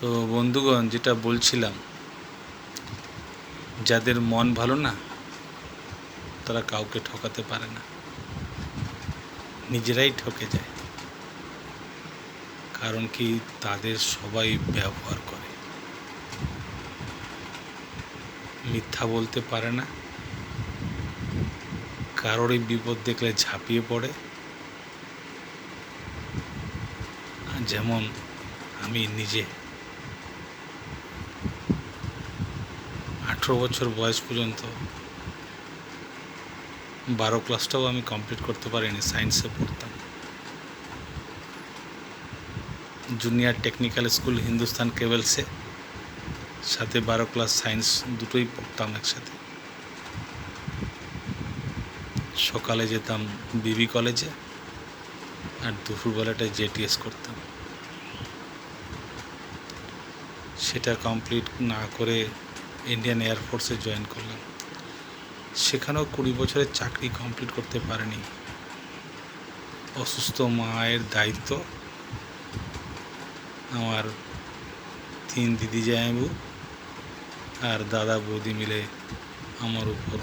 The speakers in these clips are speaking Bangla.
তো বন্ধুগণ, যেটা বলছিলাম, যাদের মন ভালো না তারা কাউকে ঠকাতে পারে না, নিজেরাই ঠকে যায়। কারণ কি, তাদের সবাই ব্যবহার করে, মিথ্যা বলতে পারে না, কারোরই বিপদ দেখলে ঝাঁপিয়ে পড়ে। যেমন আমি নিজে 18 বছর বয়স পর্যন্ত 12 ক্লাসটাও আমি কমপ্লিট করতে পারিনি, সায়েন্সে পড়তাম। জুনিয়র টেকনিক্যাল স্কুল হিন্দুস্তান কেবলসে, সাথে 12 ক্লাস সায়েন্স দুটোই পড়তাম একসাথে। সকালে যেতাম বিবি কলেজে, আর দুপুরবেলাটায় জেটিএস করতাম। সেটা কমপ্লিট না করে ইন্ডিয়ান এয়ারফোর্সে জয়েন করলাম। সেখানেও 20 বছরের চাকরি কমপ্লিট করতে পারিনি। অসুস্থ মায়ের দায়িত্ব আমার 3 দিদি জামাইবাবু আর দাদা বৌদি মিলে আমার উপর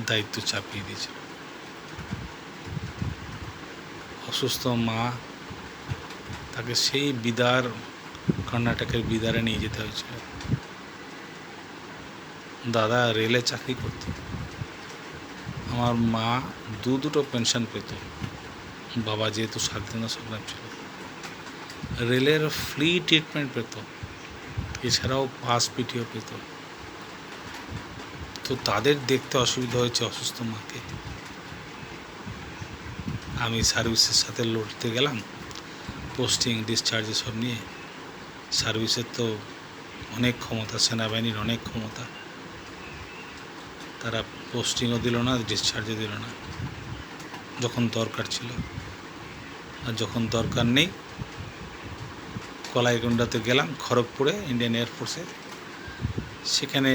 দায়িত্ব চাপিয়ে দিয়েছিল। অসুস্থ মা, তাকে সেই বিদার, কর্ণাটকের বিদারে নিয়ে যেতে হয়েছিল। দাদা রেলে চাকরি করত, আমার মা দুটো পেনশন পেত। বাবা যেহেতু স্বাধীনতা সংগ্রাম ছিল, রেলের ফ্রি ট্রিটমেন্ট পেত, এছাড়াও পাস পিটিও পেত। তো তাদের দেখতে অসুবিধা হয়েছে অসুস্থ মাকে। আমি সার্ভিসের সাথে লড়তে গেলাম, পোস্টিং ডিসচার্জ সব নিয়ে। সার্ভিসের তো অনেক ক্ষমতা, সেনাবাহিনীর অনেক ক্ষমতা। তারা পোস্টিংও দিল না, ডিসচার্জও দিল না যখন দরকার ছিল। আর যখন দরকার নেই, কলাইকুণ্ডাতে গেলাম, খড়গপুরে ইন্ডিয়ান এয়ারফোর্সে। সেখানে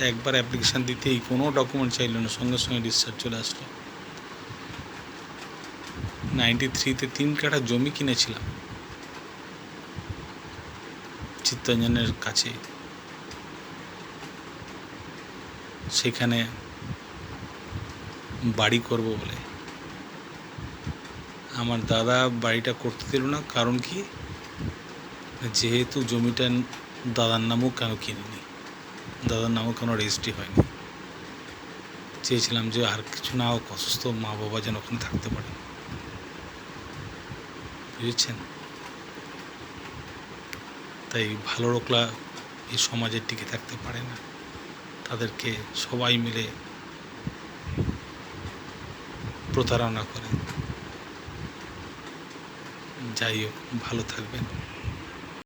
একবার অ্যাপ্লিকেশান দিতেই কোনো ডকুমেন্ট চাইল না, সঙ্গে সঙ্গে ডিসচার্জ চলে আসলো। 93-তে 3 কাঠা জমি কিনেছিলাম চিত্তরঞ্জনের কাছে। সেখানে বাড়ি করব বলে আমার দাদা বাড়িটা করতে দিল না। কারণ কি, যেহেতু জমিটা দাদার নামও কেন কিনিনি, দাদার নামও কেন রেজিস্ট্রি হয়নি। চেয়েছিলাম যে আর কিছু না হোক, অসুস্থ মা বাবা যেন ওখানে থাকতে পারে, বুঝেছেন? তাই ভালো লোকরা এই সমাজে টিকে থাকতে পারে না, তাদেরকে সবাই মিলে প্রতারণা করে। যাই হোক, ভালো থাকবেন।